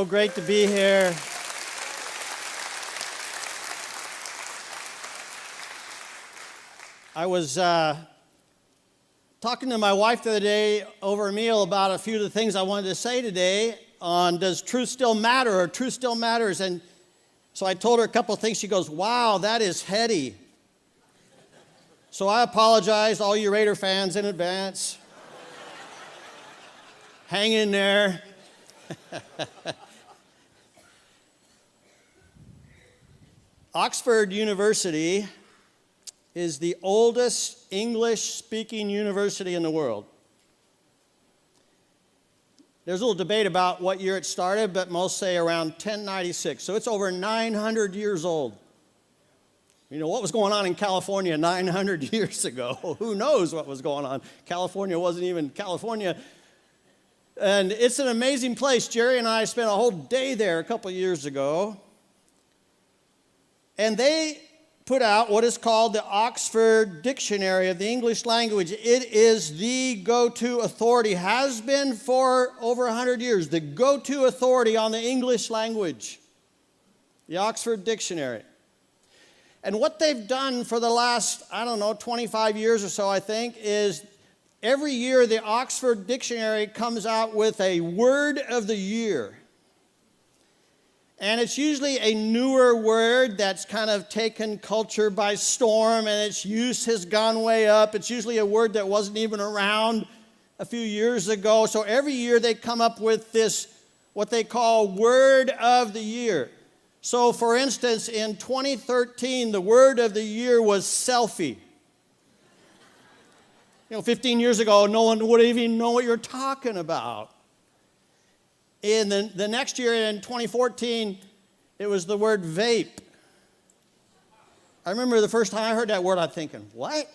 So great to be here. I was talking to my wife the other day over a meal about a few of the things I wanted to say today on does truth still matter or truth still matters. And so I told her a couple of things. She goes, wow, that is heady. So I apologize, all you Raider fans in advance. Hang in there. Oxford University is the oldest English-speaking university in the world. There's a little debate about what year it started, but most say around 1096. So it's over 900 years old. You know, what was going on in California 900 years ago? Who knows what was going on? California wasn't even California. And it's an amazing place. Jerry and I spent a whole day there a couple years ago. And they put out what is called the Oxford Dictionary of the English Language. It is the go-to authority, has been for over 100 years, the go-to authority on the English language, the Oxford Dictionary. And what they've done for the last, 25 years or so, I think, is every year the Oxford Dictionary comes out with a word of the year. And it's usually a newer word that's kind of taken culture by storm and its use has gone way up. It's usually a word that wasn't even around a few years ago. So every year they come up with this, what they call word of the year. So for instance, in 2013, the word of the year was selfie. 15 years ago, no one would even know what you're talking about. In the next year, in 2014, it was the word vape. I remember the first time I heard that word, I'm thinking, what?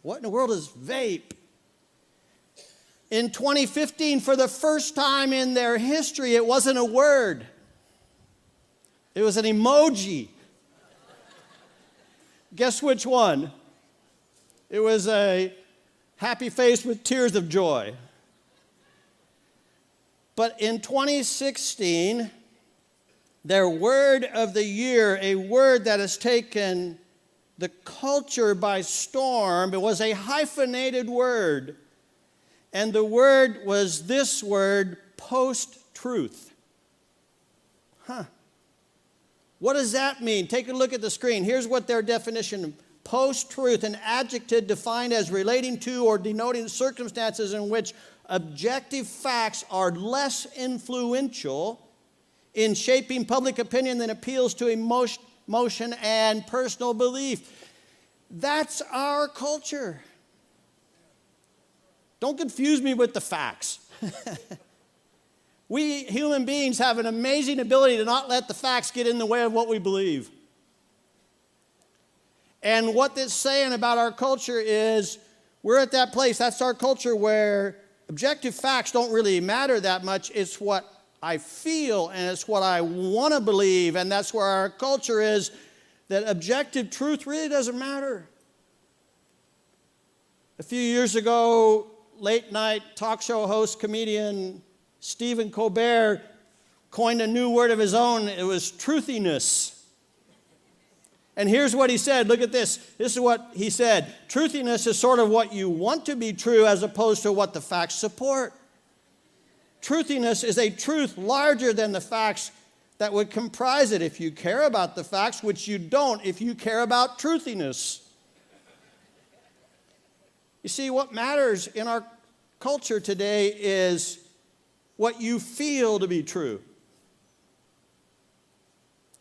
What in the world is vape? In 2015, for the first time in their history, it wasn't a word. It was an emoji. Guess which one? It was a happy face with tears of joy. But in 2016, their word of the year, a word that has taken the culture by storm, it was a hyphenated word. And the word was this word, post-truth. What does that mean? Take a look at the screen. Here's what their definition: post-truth, an adjective defined as relating to or denoting circumstances in which objective facts are less influential in shaping public opinion than appeals to emotion and personal belief. That's our culture. Don't confuse me with the facts. We human beings have an amazing ability to not let the facts get in the way of what we believe. And what it's saying about our culture is we're at that place, that's our culture, where objective facts don't really matter that much. It's what I feel and it's what I want to believe. And that's where our culture is, that objective truth really doesn't matter. A few years ago, late night talk show host, comedian Stephen Colbert coined a new word of his own. It was truthiness. And here's what he said. Look at this. This is what he said. Truthiness is sort of what you want to be true as opposed to what the facts support. Truthiness is a truth larger than the facts that would comprise it. If you care about the facts, which you don't if you care about truthiness. You see, what matters in our culture today is what you feel to be true.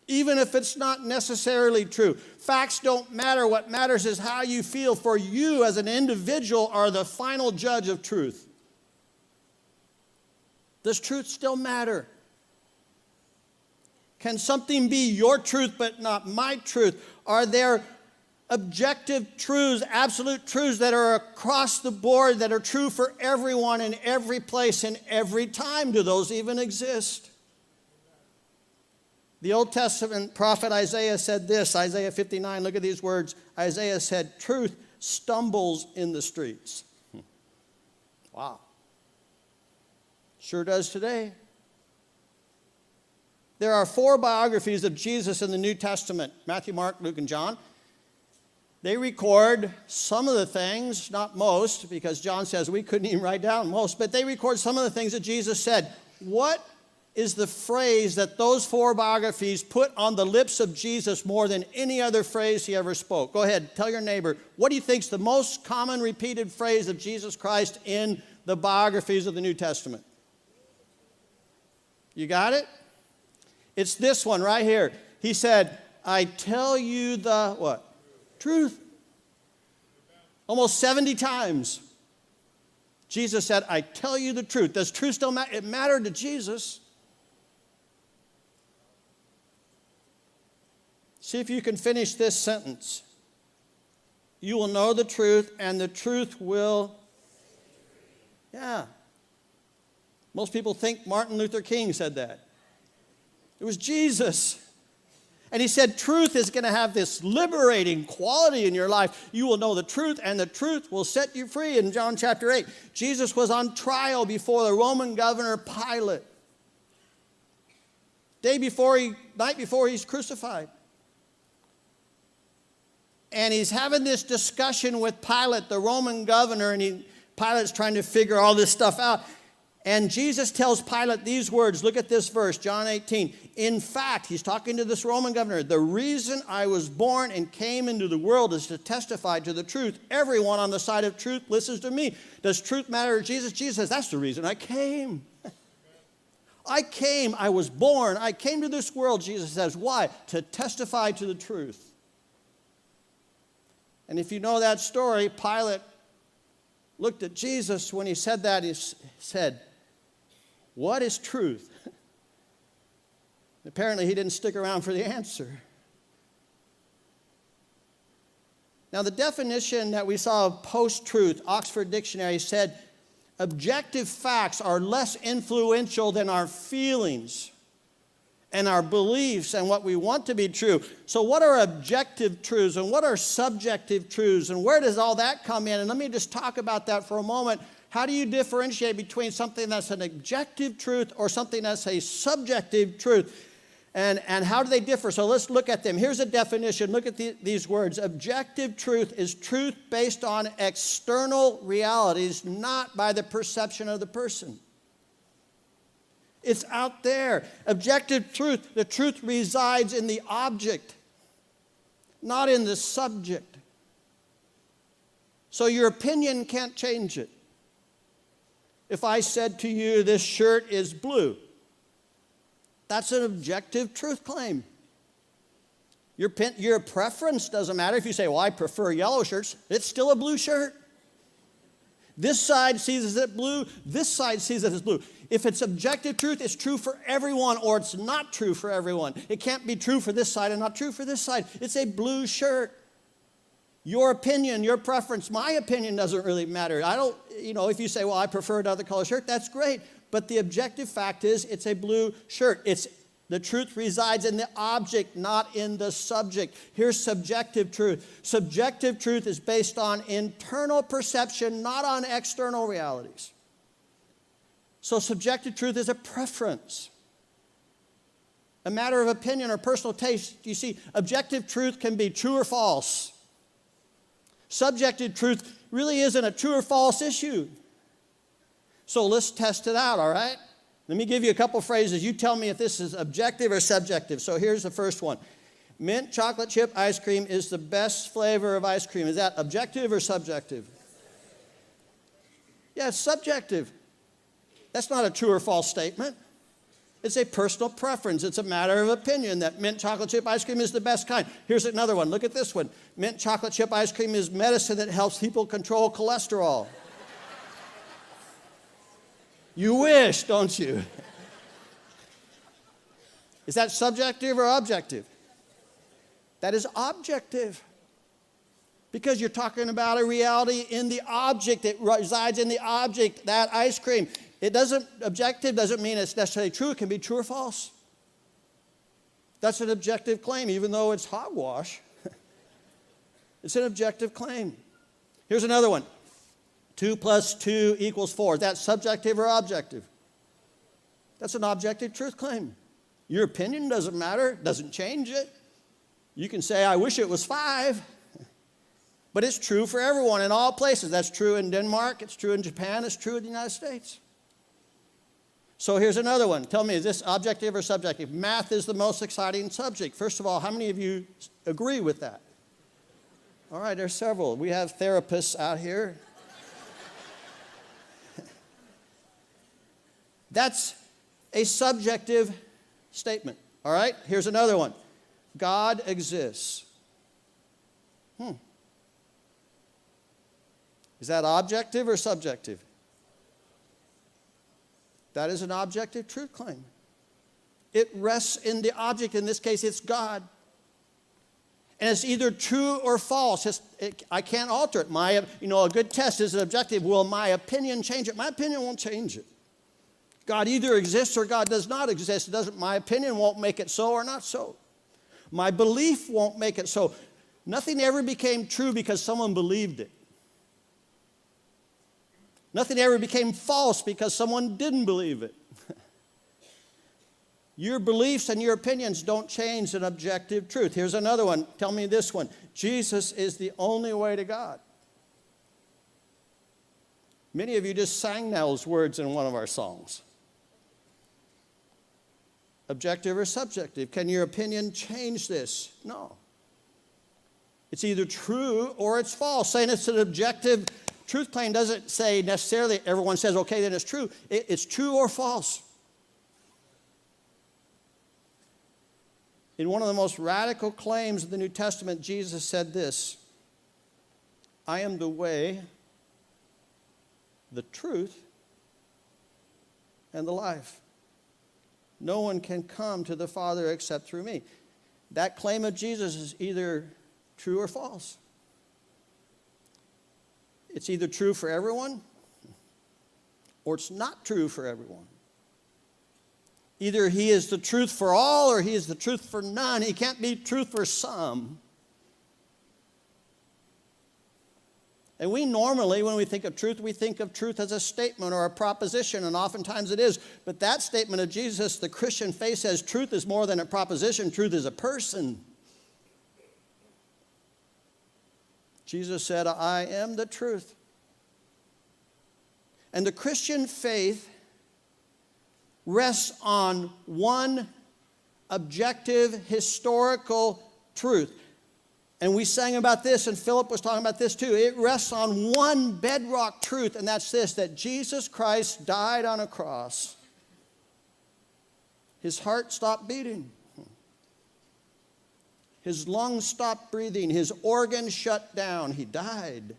Even if it's not necessarily true. Facts don't matter. What matters is how you feel, for you as an individual are the final judge of truth. Does truth still matter? Can something be your truth but not my truth? Are there objective truths, absolute truths that are across the board, that are true for everyone in every place and every time? Do those even exist? The Old Testament prophet Isaiah said this, Isaiah 59, look at these words. Isaiah said, truth stumbles in the streets. Wow. Sure does today. There are 4 biographies of Jesus in the New Testament: Matthew, Mark, Luke, and John. They record some of the things, not most, because John says we couldn't even write down most, but they record some of the things that Jesus said. What is the phrase that those 4 biographies put on the lips of Jesus more than any other phrase he ever spoke? Go ahead, tell your neighbor, what do you think is the most common repeated phrase of Jesus Christ in the biographies of the New Testament? You got it? It's this one right here. He said, I tell you the what? Truth. Almost 70 times. Jesus said, I tell you the truth. Does truth still matter? It mattered to Jesus. See if you can finish this sentence. You will know the truth, and the truth will... Yeah. Most people think Martin Luther King said that. It was Jesus. And he said truth is going to have this liberating quality in your life. You will know the truth, and the truth will set you free. In John chapter 8, Jesus was on trial before the Roman governor Pilate. Night before he's crucified. And he's having this discussion with Pilate, the Roman governor, and Pilate's trying to figure all this stuff out. And Jesus tells Pilate these words. Look at this verse, John 18. In fact, he's talking to this Roman governor. The reason I was born and came into the world is to testify to the truth. Everyone on the side of truth listens to me. Does truth matter to Jesus? Jesus says, that's the reason I came. I was born, I came to this world, Jesus says. Why? To testify to the truth. And if you know that story, Pilate looked at Jesus when he said that. He said, what is truth? Apparently, he didn't stick around for the answer. Now, the definition that we saw of post-truth, Oxford Dictionary said, objective facts are less influential than our feelings and our beliefs and what we want to be true. So what are objective truths and what are subjective truths, and where does all that come in? And let me just talk about that for a moment. How do you differentiate between something that's an objective truth or something that's a subjective truth? And how do they differ? So let's look at them. Here's a definition. Look at these words. Objective truth is truth based on external realities, not by the perception of the person. It's out there. Objective truth, the truth resides in the object, not in the subject. So your opinion can't change it. If I said to you, this shirt is blue, that's an objective truth claim. Your preference doesn't matter. If you say, well, I prefer yellow shirts, it's still a blue shirt. This side sees it blue, this side sees it as blue. If it's objective truth, it's true for everyone, or it's not true for everyone. It can't be true for this side and not true for this side. It's a blue shirt. Your opinion, your preference, my opinion doesn't really matter. If you say, well, I prefer another color shirt, that's great. But the objective fact is it's a blue shirt. The truth resides in the object, not in the subject. Here's subjective truth. Subjective truth is based on internal perception, not on external realities. So subjective truth is a preference, a matter of opinion or personal taste. You see, objective truth can be true or false. Subjective truth really isn't a true or false issue. So let's test it out, all right? Let me give you a couple phrases. You tell me if this is objective or subjective. So here's the first one. Mint chocolate chip ice cream is the best flavor of ice cream. Is that objective or subjective? Yeah, it's subjective. That's not a true or false statement. It's a personal preference. It's a matter of opinion that mint chocolate chip ice cream is the best kind. Here's another one. Look at this one. Mint chocolate chip ice cream is medicine that helps people control cholesterol. You wish, don't you? Is that subjective or objective? That is objective. Because you're talking about a reality in the object. It resides in the object, that ice cream. Objective doesn't mean it's necessarily true. It can be true or false. That's an objective claim, even though it's hogwash. It's an objective claim. Here's another one. 2 + 2 = 4. Is that subjective or objective? That's an objective truth claim. Your opinion doesn't matter, doesn't change it. You can say, I wish it was 5. But it's true for everyone in all places. That's true in Denmark, it's true in Japan, it's true in the United States. So here's another one. Tell me, is this objective or subjective? Math is the most exciting subject. First of all, how many of you agree with that? All right, there's several. We have therapists out here. That's a subjective statement. All right, here's another one. God exists. Is that objective or subjective? That is an objective truth claim. It rests in the object. In this case, it's God. And it's either true or false. I can't alter it. A good test is an objective. Will my opinion change it? My opinion won't change it. God either exists or God does not exist. My opinion won't make it so or not so. My belief won't make it so. Nothing ever became true because someone believed it. Nothing ever became false because someone didn't believe it. Your beliefs and your opinions don't change an objective truth. Here's another one. Tell me this one. Jesus is the only way to God. Many of you just sang those words in one of our songs. Objective or subjective? Can your opinion change this? No. It's either true or it's false. Saying it's an objective truth claim doesn't say necessarily everyone says, okay, then it's true. It's true or false. In one of the most radical claims of the New Testament, Jesus said this: I am the way, the truth, and the life. No one can come to the Father except through me. That claim of Jesus is either true or false. It's either true for everyone or it's not true for everyone. Either he is the truth for all or he is the truth for none. He can't be truth for some. And we normally, when we think of truth as a statement or a proposition, and oftentimes it is. But that statement of Jesus, the Christian faith says truth is more than a proposition, truth is a person. Jesus said, I am the truth. And the Christian faith rests on one objective historical truth. And we sang about this, and Philip was talking about this too. It rests on one bedrock truth, and that's this: that Jesus Christ died on a cross. His heart stopped beating. His lungs stopped breathing. His organs shut down. He died.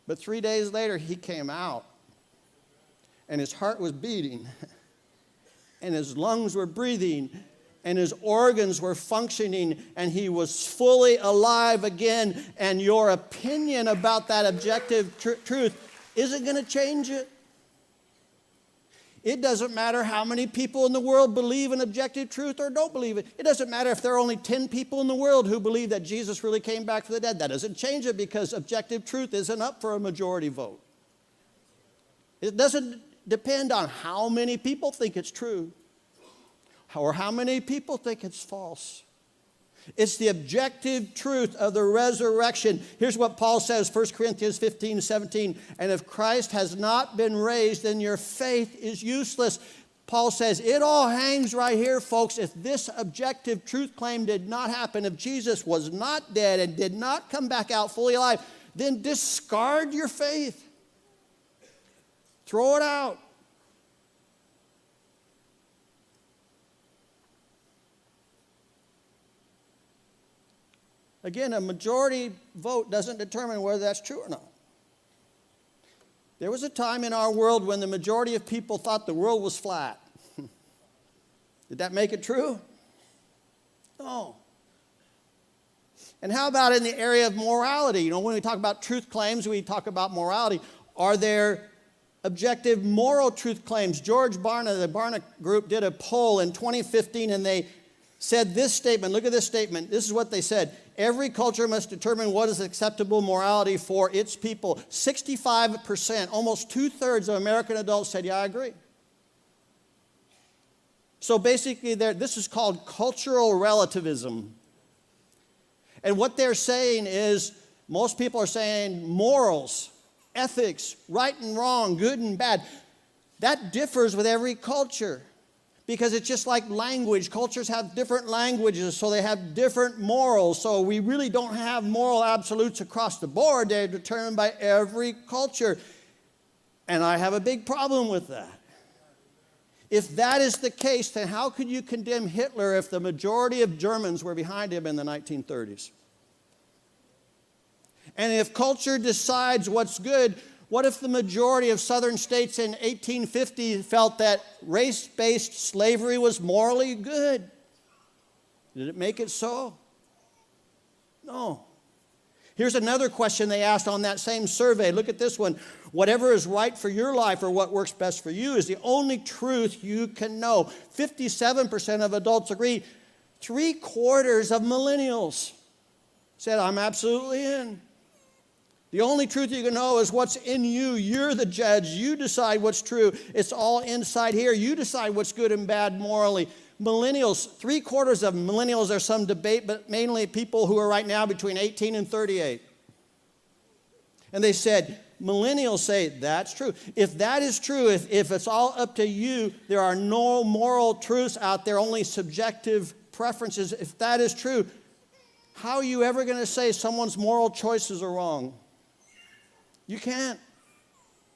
But 3 days later, he came out. And his heart was beating. And his lungs were breathing. And his organs were functioning. And he was fully alive again. And your opinion about that objective truth isn't going to change it. It doesn't matter how many people in the world believe in objective truth or don't believe it. It doesn't matter if there are only 10 people in the world who believe that Jesus really came back from the dead. That doesn't change it because objective truth isn't up for a majority vote. It doesn't depend on how many people think it's true or how many people think it's false. It's the objective truth of the resurrection. Here's what Paul says, 1 Corinthians 15:17. And if Christ has not been raised, then your faith is useless. Paul says it all hangs right here, folks. If this objective truth claim did not happen, if Jesus was not dead and did not come back out fully alive, then discard your faith. Throw it out. Again, a majority vote doesn't determine whether that's true or not. There was a time in our world when the majority of people thought the world was flat. Did that make it true? No. And how about in the area of morality? You know, when we talk about truth claims, we talk about morality. Are there objective moral truth claims? George Barna, the Barna Group, did a poll in 2015, and they said this statement. Look at this statement. This is what they said. Every culture must determine what is acceptable morality for its people. 65%, almost 2/3 of American adults said, yeah, I agree. So basically, this is called cultural relativism. And what they're saying is, most people are saying morals, ethics, right and wrong, good and bad. That differs with every culture. Because it's just like language. Cultures have different languages, so they have different morals. So we really don't have moral absolutes across the board. They're determined by every culture. And I have a big problem with that. If that is the case, then how could you condemn Hitler if the majority of Germans were behind him in the 1930s? And if culture decides what's good, what if the majority of southern states in 1850 felt that race-based slavery was morally good? Did it make it so? No. Here's another question they asked on that same survey. Look at this one. Whatever is right for your life or what works best for you is the only truth you can know. 57% of adults agree. 3/4 of millennials said, I'm absolutely in. The only truth you can know is what's in you. You're the judge. You decide what's true. It's all inside here. You decide what's good and bad morally. Millennials, 3/4 of millennials, there's some debate, but mainly people who are right now between 18 and 38. And they said, millennials say, that's true. If that is true, if it's all up to you, there are no moral truths out there, only subjective preferences. If that is true, how are you ever going to say someone's moral choices are wrong? You can't,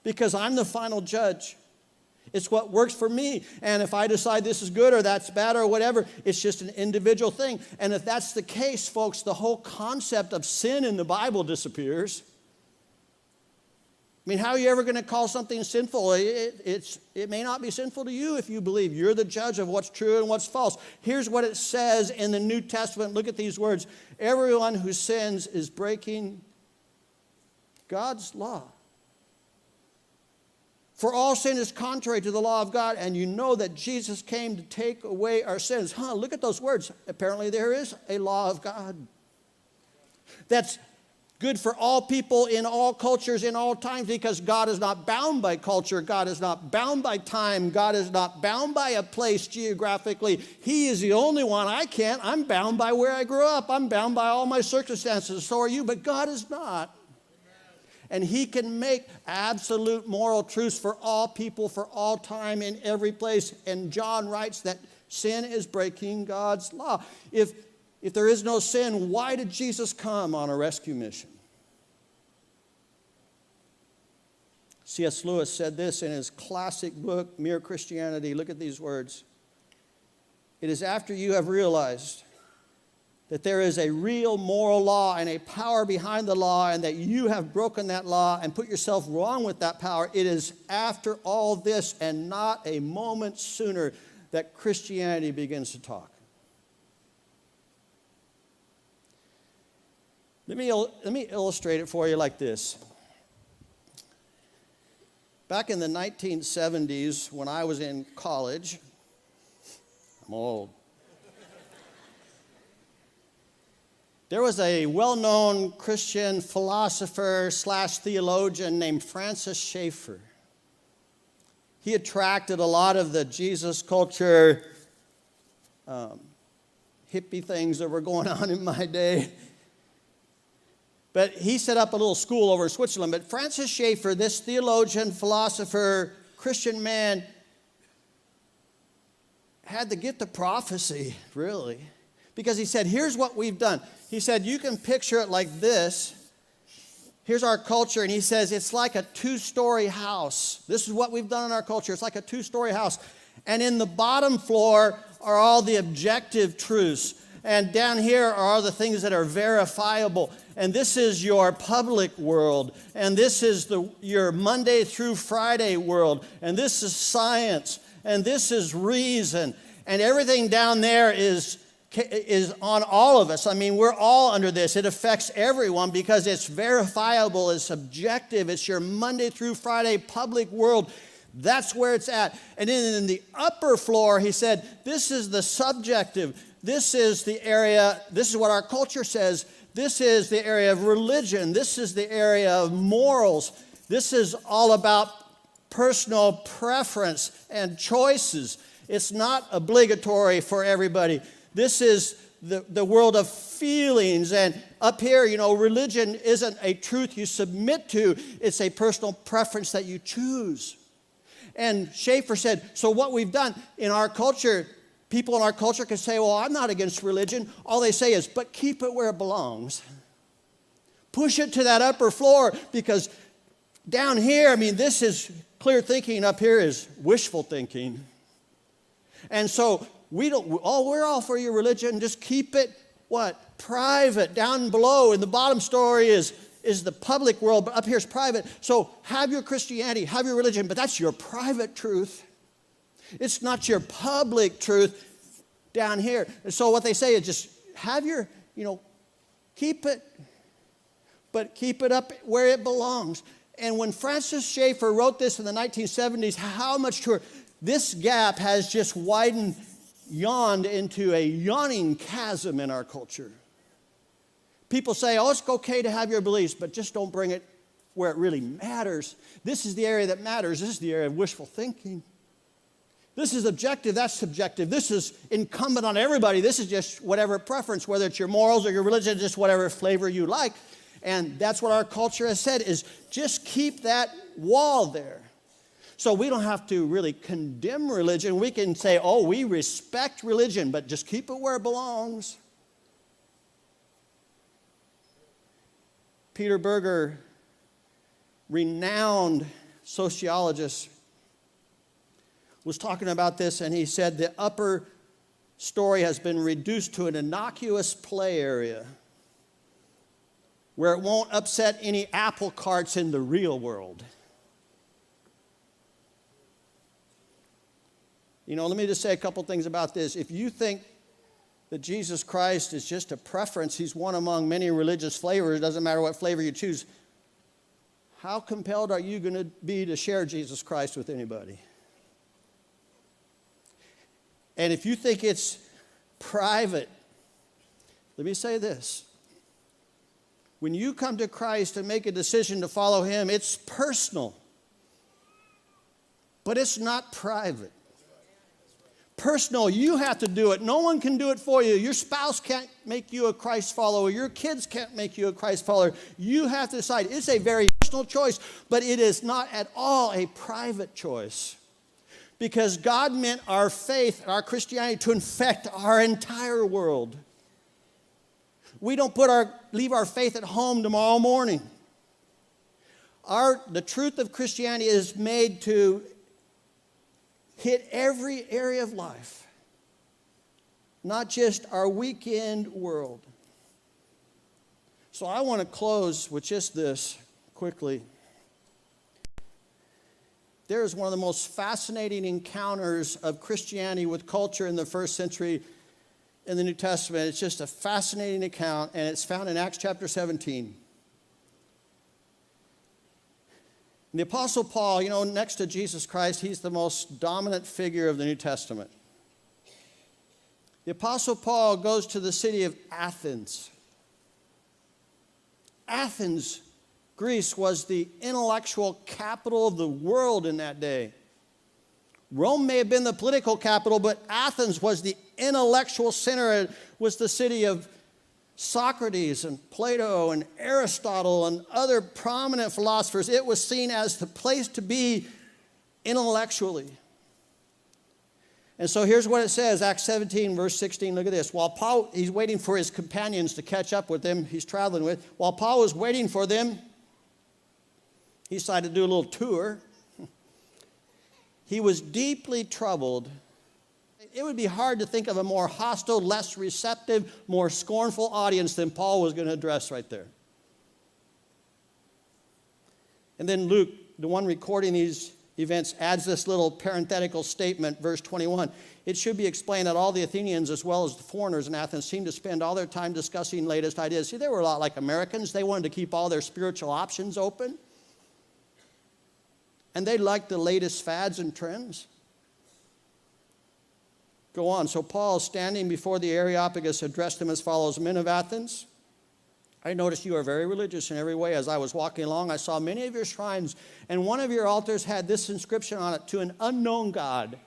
because I'm the final judge. It's what works for me. And if I decide this is good or that's bad or whatever, it's just an individual thing. And if that's the case, folks, the whole concept of sin in the Bible disappears. I mean, how are you ever going to call something sinful? It may not be sinful to you if you believe you're the judge of what's true and what's false. Here's what it says in the New Testament. Look at these words. Everyone who sins is breaking God's law. For all sin is contrary to the law of God, and you know that Jesus came to take away our sins. Look at those words. Apparently there is a law of God that's good for all people in all cultures in all times, because God is not bound by culture. God is not bound by time. God is not bound by a place geographically. He is the only one. I'm bound by where I grew up. I'm bound by all my circumstances. So are you, but God is not. And he can make absolute moral truths for all people, for all time, in every place. And John writes that sin is breaking God's law. If there is no sin, why did Jesus come on a rescue mission? C.S. Lewis said this in his classic book, Mere Christianity. Look at these words. It is after you have realized that there is a real moral law and a power behind the law, and that you have broken that law and put yourself wrong with that power. It is after all this and not a moment sooner that Christianity begins to talk. Let me illustrate it for you like this. Back in the 1970s, when I was in college, I'm old. There was a well-known Christian philosopher / theologian named Francis Schaeffer. He attracted a lot of the Jesus culture hippie things that were going on in my day. But he set up a little school over in Switzerland. But Francis Schaeffer, this theologian, philosopher, Christian man, had the gift of prophecy, really. Because he said, here's what we've done. He said, you can picture it like this. Here's our culture. And he says, it's like a 2-story house. This is what we've done in our culture. It's like a 2-story house. And in the bottom floor are all the objective truths. And down here are all the things that are verifiable. And this is your public world. And this is your Monday through Friday world. And this is science. And this is reason. And everything down there is on all of us. I mean, we're all under this. It affects everyone because it's verifiable, it's objective, it's your Monday through Friday public world. That's where it's at. And then in the upper floor, he said, this is the subjective. This is the area, this is what our culture says. This is the area of religion. This is the area of morals. This is all about personal preference and choices. It's not obligatory for everybody. This is the world of feelings. And up here, religion isn't a truth you submit to. It's a personal preference that you choose. And Schaeffer said, so what we've done in our culture, people in our culture can say, well, I'm not against religion. All they say is, but keep it where it belongs. Push it to that upper floor, because down here, this is clear thinking. Up here is wishful thinking. And so we're all for your religion. Just keep it, private. Down below in the bottom story is the public world, but up here is private. So have your Christianity, have your religion, but that's your private truth. It's not your public truth down here. And so what they say is just have your, keep it, but keep it up where it belongs. And when Francis Schaeffer wrote this in the 1970s, how much truer? This gap has just yawned into a yawning chasm in our culture. People say, oh, it's okay to have your beliefs, but just don't bring it where it really matters. This is the area that matters. This is the area of wishful thinking. This is objective, that's subjective. This is incumbent on everybody. This is just whatever preference, whether it's your morals or your religion, just whatever flavor you like. And that's what our culture has said, is just keep that wall there. So we don't have to really condemn religion. We can say, oh, we respect religion, but just keep it where it belongs. Peter Berger, renowned sociologist, was talking about this, and he said the upper story has been reduced to an innocuous play area where it won't upset any apple carts in the real world. Let me just say a couple things about this. If you think that Jesus Christ is just a preference, he's one among many religious flavors, it doesn't matter what flavor you choose, how compelled are you going to be to share Jesus Christ with anybody? And if you think it's private, let me say this. When you come to Christ and make a decision to follow him, it's personal, but it's not private. Personal, you have to do it. No one can do it for you. Your spouse can't make you a Christ follower. Your kids can't make you a Christ follower. You have to decide. It's a very personal choice, but it is not at all a private choice. Because God meant our faith, our Christianity, to infect our entire world. We don't leave our faith at home tomorrow morning. The truth of Christianity is made to hit every area of life, not just our weekend world. So I want to close with just this quickly. There is one of the most fascinating encounters of Christianity with culture in the first century in the New Testament. It's just a fascinating account, and it's found in Acts chapter 17. And the Apostle Paul, next to Jesus Christ, he's the most dominant figure of the New Testament. The Apostle Paul goes to the city of Athens. Athens, Greece, was the intellectual capital of the world in that day. Rome may have been the political capital, but Athens was the intellectual center. It was the city of Socrates and Plato and Aristotle and other prominent philosophers. It was seen as the place to be intellectually. And so here's what it says, Acts 17, verse 16. Look at this. While Paul, he's waiting for his companions to catch up with them, he's traveling with. While Paul was waiting for them, he decided to do a little tour. He was deeply troubled. It would be hard to think of a more hostile, less receptive, more scornful audience than Paul was going to address right there. And then Luke, the one recording these events, adds this little parenthetical statement, verse 21. It should be explained that all the Athenians, as well as the foreigners in Athens, seemed to spend all their time discussing latest ideas. See, they were a lot like Americans. They wanted to keep all their spiritual options open. And they liked the latest fads and trends. Go on. So Paul, standing before the Areopagus, addressed them as follows: Men of Athens, I noticed you are very religious in every way. As I was walking along, I saw many of your shrines, and one of your altars had this inscription on it: to an unknown God.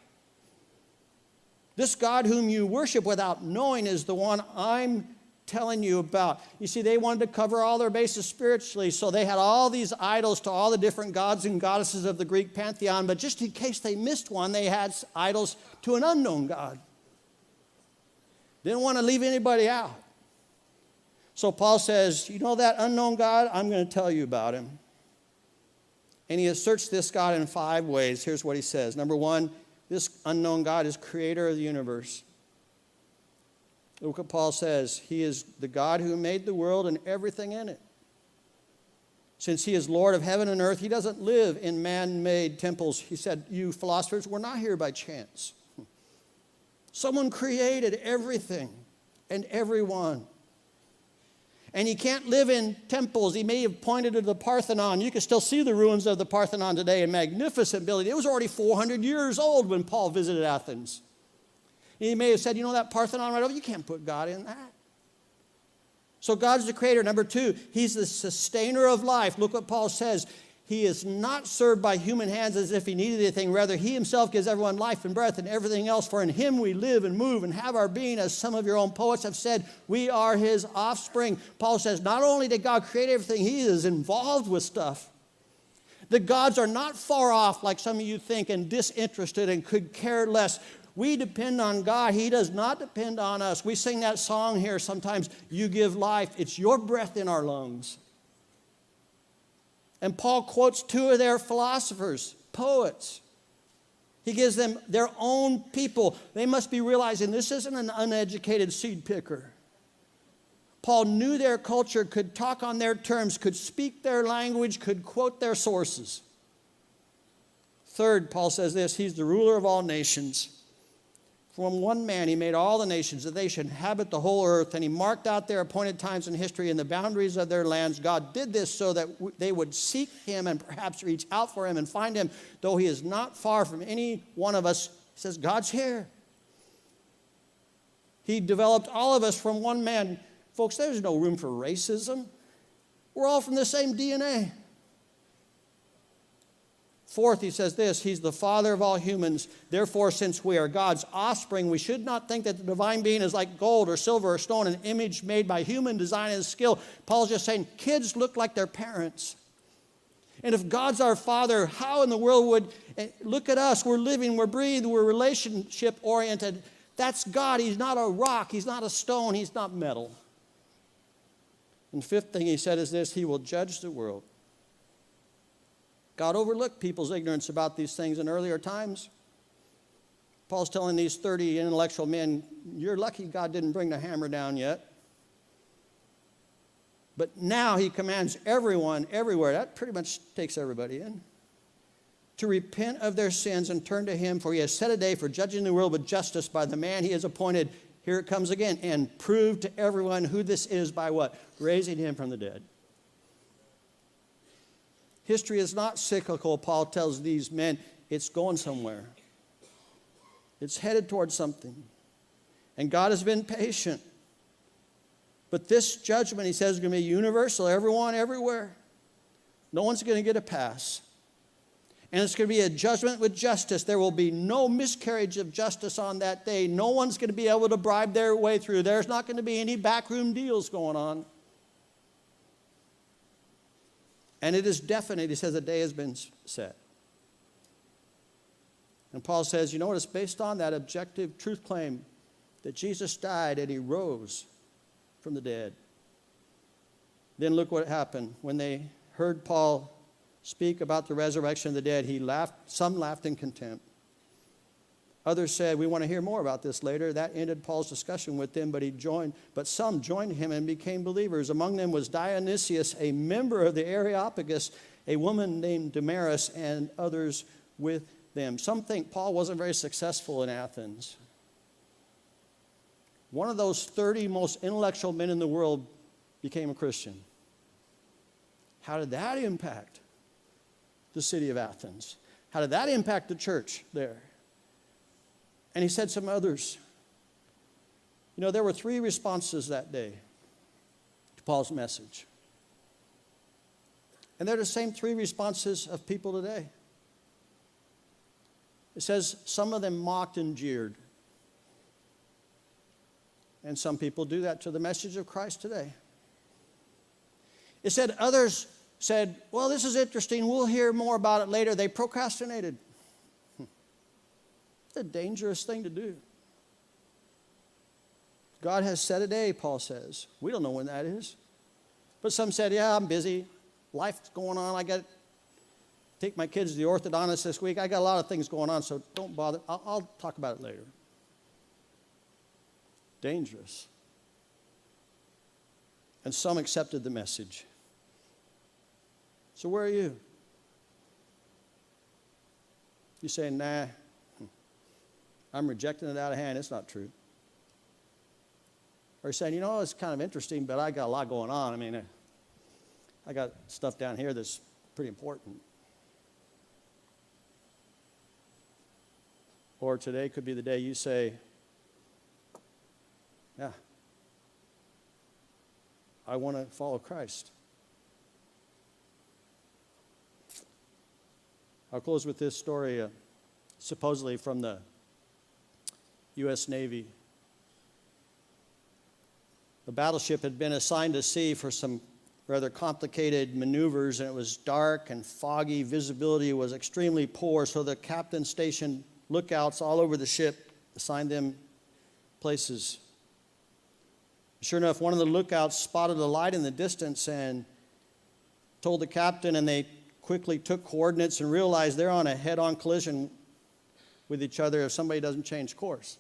This God whom you worship without knowing is the one I'm telling you about. You see, they wanted to cover all their bases spiritually, so they had all these idols to all the different gods and goddesses of the Greek pantheon, but just in case they missed one, they had idols to an unknown God. Didn't want to leave anybody out. So Paul says, you know that unknown God? I'm going to tell you about him. And he asserts this God in 5 ways. Here's what he says. Number 1, this unknown God is creator of the universe. Look what Paul says. He is the God who made the world and everything in it. Since he is Lord of heaven and earth, he doesn't live in man-made temples. He said, you philosophers, we're not here by chance. Someone created everything and everyone. And he can't live in temples. He may have pointed to the Parthenon. You can still see the ruins of the Parthenon today, a magnificent building. It was already 400 years old when Paul visited Athens. He may have said, you know that Parthenon right over? You can't put God in that. So God's the creator. Number 2, he's the sustainer of life. Look what Paul says. He is not served by human hands as if he needed anything. Rather, he himself gives everyone life and breath and everything else. For in him we live and move and have our being. As some of your own poets have said, we are his offspring. Paul says, not only did God create everything, he is involved with stuff. The gods are not far off like some of you think and disinterested and could care less. We depend on God. He does not depend on us. We sing that song here sometimes, you give life. It's your breath in our lungs. And Paul quotes 2 of their philosophers, poets. He gives them their own people. They must be realizing this isn't an uneducated seed picker. Paul knew their culture, could talk on their terms, could speak their language, could quote their sources. 3rd, Paul says this, he's the ruler of all nations. From one man he made all the nations, that they should inhabit the whole earth, and he marked out their appointed times in history and the boundaries of their lands. God did this so that they would seek him and perhaps reach out for him and find him, though he is not far from any one of us. He says, God's here. He developed all of us from one man. Folks, there's no room for racism. We're all from the same DNA. 4th, he says this, he's the father of all humans. Therefore, since we are God's offspring, we should not think that the divine being is like gold or silver or stone, an image made by human design and skill. Paul's just saying, kids look like their parents. And if God's our father, how in the world would, look at us, we're living, we're breathing, we're relationship oriented. That's God. He's not a rock, he's not a stone, he's not metal. And 5th thing he said is this, he will judge the world. God overlooked people's ignorance about these things in earlier times. Paul's telling these 30 intellectual men, you're lucky God didn't bring the hammer down yet. But now he commands everyone, everywhere, that pretty much takes everybody in, to repent of their sins and turn to him, for he has set a day for judging the world with justice by the man he has appointed. Here it comes again, and prove to everyone who this is by what? Raising him from the dead. History is not cyclical, Paul tells these men. It's going somewhere. It's headed towards something. And God has been patient. But this judgment, he says, is going to be universal, everyone, everywhere. No one's going to get a pass. And it's going to be a judgment with justice. There will be no miscarriage of justice on that day. No one's going to be able to bribe their way through. There's not going to be any backroom deals going on. And it is definite. He says a day has been set. And Paul says, you know what it's based on? That objective truth claim that Jesus died and he rose from the dead. Then look what happened. When they heard Paul speak about the resurrection of the dead, he laughed. Some laughed in contempt. Others said, we want to hear more about this later. That ended Paul's discussion with them, but some joined him and became believers. Among them was Dionysius, a member of the Areopagus, a woman named Damaris, and others with them. Some think Paul wasn't very successful in Athens. One of those 30 most intellectual men in the world became a Christian. How did that impact the city of Athens? How did that impact the church there? And he said some others. You know, there were 3 responses that day to Paul's message. And they're the same 3 responses of people today. It says some of them mocked and jeered. And some people do that to the message of Christ today. It said others said, well, this is interesting. We'll hear more about it later. They procrastinated. It's a dangerous thing to do. God has set a day, Paul says. We don't know when that is. But some said, yeah, I'm busy. Life's going on. I got to take my kids to the orthodontist this week. I got a lot of things going on, so don't bother. I'll talk about it later. Dangerous. And some accepted the message. So where are you? You say, nah, I'm rejecting it out of hand. It's not true. Or you're saying, you know, it's kind of interesting, but I got a lot going on. I mean, I got stuff down here that's pretty important. Or today could be the day you say, yeah, I want to follow Christ. I'll close with this story, supposedly from the U.S. Navy. The battleship had been assigned to sea for some rather complicated maneuvers, and it was dark and foggy. Visibility was extremely poor, so the captain stationed lookouts all over the ship, assigned them places. Sure enough, one of the lookouts spotted a light in the distance and told the captain, and they quickly took coordinates and realized they're on a head-on collision with each other if somebody doesn't change course.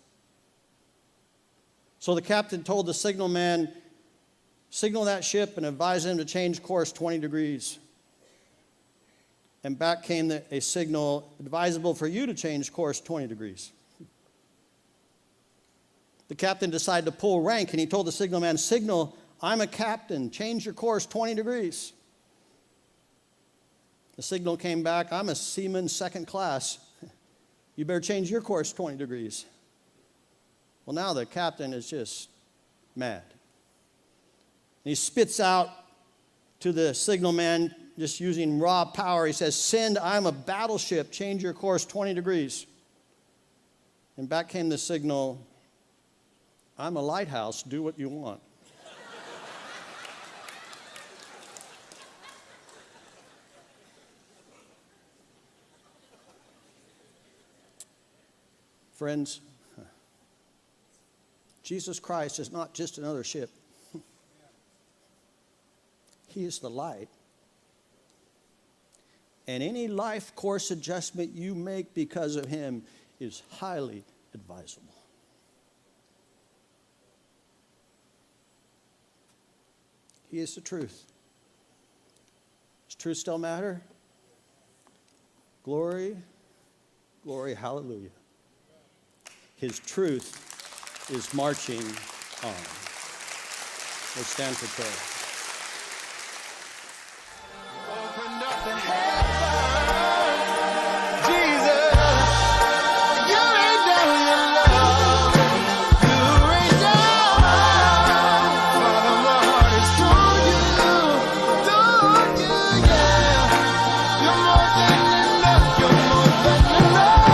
So the captain told the signal man, signal that ship and advise them to change course 20 degrees. And back came a signal, advisable for you to change course 20 degrees. The captain decided to pull rank, and he told the signal man, signal, I'm a captain, change your course 20 degrees. The signal came back, I'm a seaman second class. You better change your course 20 degrees. Well, now the captain is just mad. And he spits out to the signal man, just using raw power. He says, send, I'm a battleship, change your course 20 degrees. And back came the signal, I'm a lighthouse, do what you want. Friends, Jesus Christ is not just another ship. He is the light. And any life course adjustment you make because of him is highly advisable. He is the truth. Does truth still matter? Glory, glory, hallelujah. His truth is marching on. Let's stand for prayer. Open up the heavens, Jesus. You ain't down your love. You ain't down. Father, my heart is toward you, yeah. You're more than enough. You're more than enough. You're more than enough.